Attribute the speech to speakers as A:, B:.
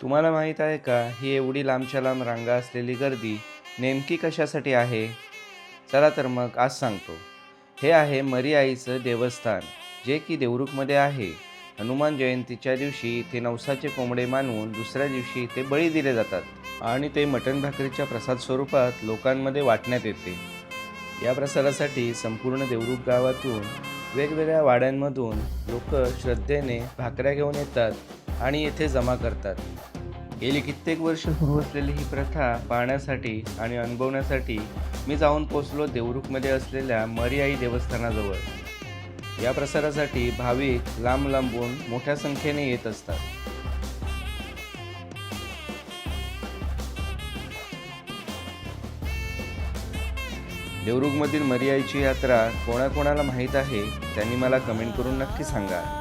A: तुम्हाला माहीत आहे का, ही एवढी लांबच्या लांब रांगा असलेली गर्दी नेमकी कशासाठी आहे? चला तर मग आज सांगतो. हे आहे मरी आईचं देवस्थान, जे की देवरुखमध्ये आहे. हनुमान जयंतीच्या दिवशी इथे नवसाचे कोंबडे मानवून दुसऱ्या दिवशी इथे बळी दिले जातात आणि ते मटण भाकरीच्या प्रसाद स्वरूपात लोकांमध्ये वाटण्यात येते. या प्रसादासाठी संपूर्ण देवरुख गावातून वेगवेगळ्या वाड्यांमधून लोक श्रद्धेने भाकऱ्या घेऊन येतात आणि येथे जमा करतात. गेली कित्येक वर्ष सुरू असलेली ही प्रथा पाहण्यासाठी आणि अनुभवण्यासाठी मी जाऊन पोचलो देवरुखमध्ये असलेल्या मरीआई देवस्थानाजवळ. या प्रसादासाठी भाविक लांब लांबून मोठ्या संख्येने येत असतात. देवरुखमधील मरीआईची यात्रा कोणाकोणाला माहीत आहे त्यांनी मला कमेंट करून नक्की सांगा.